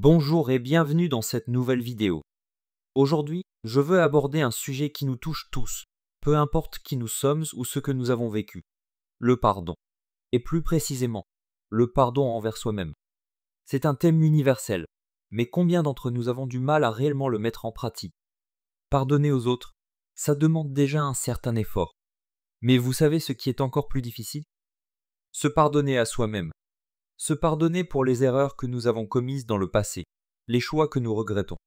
Bonjour et bienvenue dans cette nouvelle vidéo. Aujourd'hui, je veux aborder un sujet qui nous touche tous, peu importe qui nous sommes ou ce que nous avons vécu. Le pardon. Et plus précisément, le pardon envers soi-même. C'est un thème universel, mais combien d'entre nous avons du mal à réellement le mettre en pratique? Pardonner aux autres, ça demande déjà un certain effort. Mais vous savez ce qui est encore plus difficile? Se pardonner à soi-même. Se pardonner pour les erreurs que nous avons commises dans le passé, les choix que nous regrettons.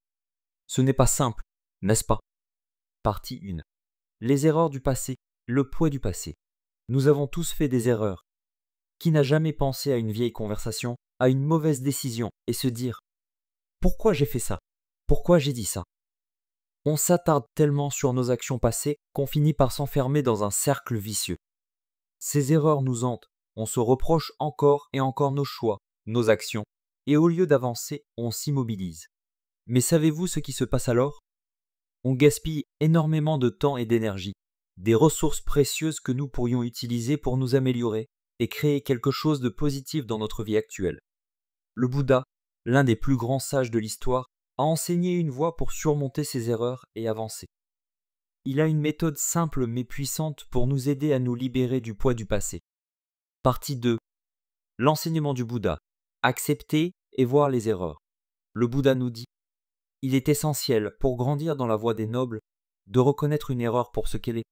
Ce n'est pas simple, n'est-ce pas? Partie 1. Les erreurs du passé, le poids du passé. Nous avons tous fait des erreurs. Qui n'a jamais pensé à une vieille conversation, à une mauvaise décision, et se dire « Pourquoi j'ai fait ça? Pourquoi j'ai dit ça ?» On s'attarde tellement sur nos actions passées qu'on finit par s'enfermer dans un cercle vicieux. Ces erreurs nous hantent, on se reproche encore et encore nos choix, nos actions, et au lieu d'avancer, on s'immobilise. Mais savez-vous ce qui se passe alors? On gaspille énormément de temps et d'énergie, des ressources précieuses que nous pourrions utiliser pour nous améliorer et créer quelque chose de positif dans notre vie actuelle. Le Bouddha, l'un des plus grands sages de l'histoire, a enseigné une voie pour surmonter ces erreurs et avancer. Il a une méthode simple mais puissante pour nous aider à nous libérer du poids du passé. Partie 2. L'enseignement du Bouddha. Accepter et voir les erreurs. Le Bouddha nous dit: il est essentiel, pour grandir dans la voie des nobles, de reconnaître une erreur pour ce qu'elle est,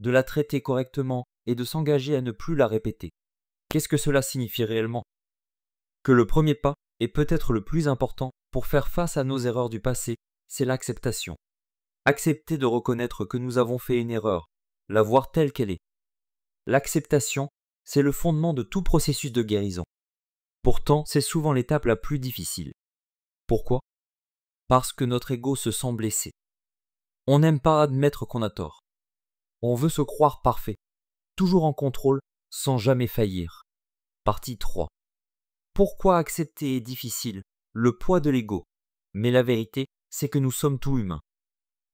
de la traiter correctement et de s'engager à ne plus la répéter. Qu'est-ce que cela signifie réellement? Que le premier pas, et peut-être le plus important, pour faire face à nos erreurs du passé, c'est l'acceptation. Accepter de reconnaître que nous avons fait une erreur, la voir telle qu'elle est. L'acceptation, c'est le fondement de tout processus de guérison. Pourtant, c'est souvent l'étape la plus difficile. Pourquoi? Parce que notre ego se sent blessé. On n'aime pas admettre qu'on a tort. On veut se croire parfait, toujours en contrôle, sans jamais faillir. Partie 3. Pourquoi accepter est difficile? Le poids de l'ego. Mais la vérité, c'est que nous sommes tous humains.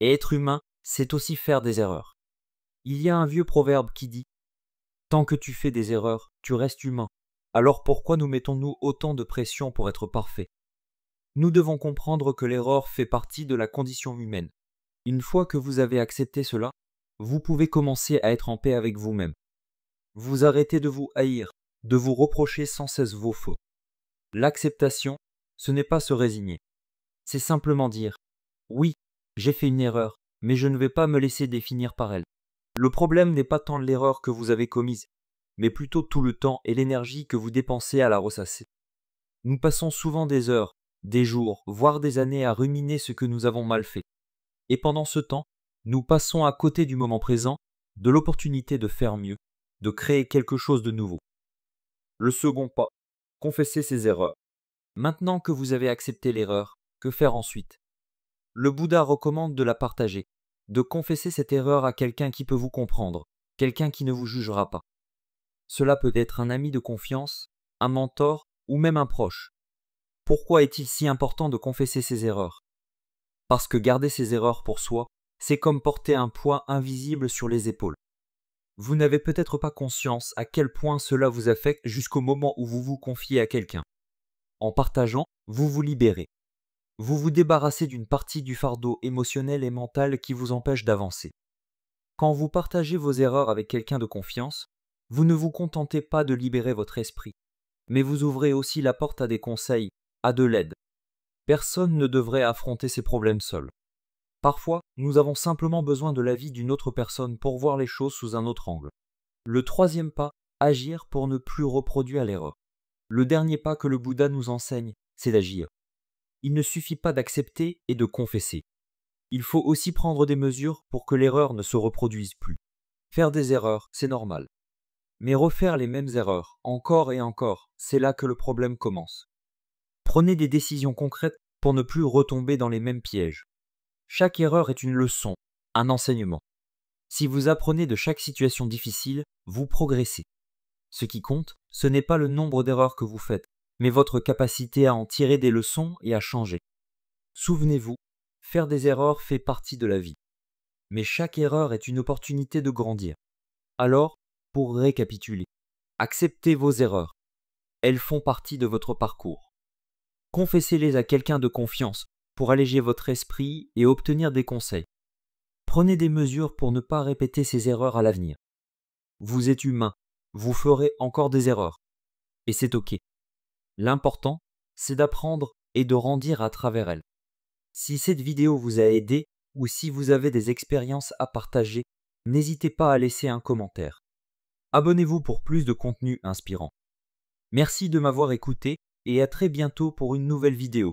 Et être humain, c'est aussi faire des erreurs. Il y a un vieux proverbe qui dit « Tant que tu fais des erreurs, tu restes humain. Alors pourquoi nous mettons-nous autant de pression pour être parfaits ?» Nous devons comprendre que l'erreur fait partie de la condition humaine. Une fois que vous avez accepté cela, vous pouvez commencer à être en paix avec vous-même. Vous arrêtez de vous haïr, de vous reprocher sans cesse vos fautes. L'acceptation, ce n'est pas se résigner. C'est simplement dire « Oui, j'ai fait une erreur, mais je ne vais pas me laisser définir par elle. » Le problème n'est pas tant l'erreur que vous avez commise, mais plutôt tout le temps et l'énergie que vous dépensez à la ressasser. Nous passons souvent des heures, des jours, voire des années à ruminer ce que nous avons mal fait. Et pendant ce temps, nous passons à côté du moment présent, de l'opportunité de faire mieux, de créer quelque chose de nouveau. Le second pas, confesser ses erreurs. Maintenant que vous avez accepté l'erreur, que faire ensuite? Le Bouddha recommande de la partager, de confesser cette erreur à quelqu'un qui peut vous comprendre, quelqu'un qui ne vous jugera pas. Cela peut être un ami de confiance, un mentor ou même un proche. Pourquoi est-il si important de confesser ses erreurs? Parce que garder ses erreurs pour soi, c'est comme porter un poids invisible sur les épaules. Vous n'avez peut-être pas conscience à quel point cela vous affecte jusqu'au moment où vous vous confiez à quelqu'un. En partageant, vous vous libérez. Vous vous débarrassez d'une partie du fardeau émotionnel et mental qui vous empêche d'avancer. Quand vous partagez vos erreurs avec quelqu'un de confiance, vous ne vous contentez pas de libérer votre esprit, mais vous ouvrez aussi la porte à des conseils, à de l'aide. Personne ne devrait affronter ses problèmes seul. Parfois, nous avons simplement besoin de l'avis d'une autre personne pour voir les choses sous un autre angle. Le troisième pas, agir pour ne plus reproduire l'erreur. Le dernier pas que le Bouddha nous enseigne, c'est d'agir. Il ne suffit pas d'accepter et de confesser. Il faut aussi prendre des mesures pour que l'erreur ne se reproduise plus. Faire des erreurs, c'est normal. Mais refaire les mêmes erreurs, encore et encore, c'est là que le problème commence. Prenez des décisions concrètes pour ne plus retomber dans les mêmes pièges. Chaque erreur est une leçon, un enseignement. Si vous apprenez de chaque situation difficile, vous progressez. Ce qui compte, ce n'est pas le nombre d'erreurs que vous faites, mais votre capacité à en tirer des leçons et à changer. Souvenez-vous, faire des erreurs fait partie de la vie. Mais chaque erreur est une opportunité de grandir. Alors, pour récapituler, acceptez vos erreurs. Elles font partie de votre parcours. Confessez-les à quelqu'un de confiance pour alléger votre esprit et obtenir des conseils. Prenez des mesures pour ne pas répéter ces erreurs à l'avenir. Vous êtes humain, vous ferez encore des erreurs. Et c'est OK. L'important, c'est d'apprendre et de grandir à travers elles. Si cette vidéo vous a aidé ou si vous avez des expériences à partager, n'hésitez pas à laisser un commentaire. Abonnez-vous pour plus de contenu inspirant. Merci de m'avoir écouté et à très bientôt pour une nouvelle vidéo.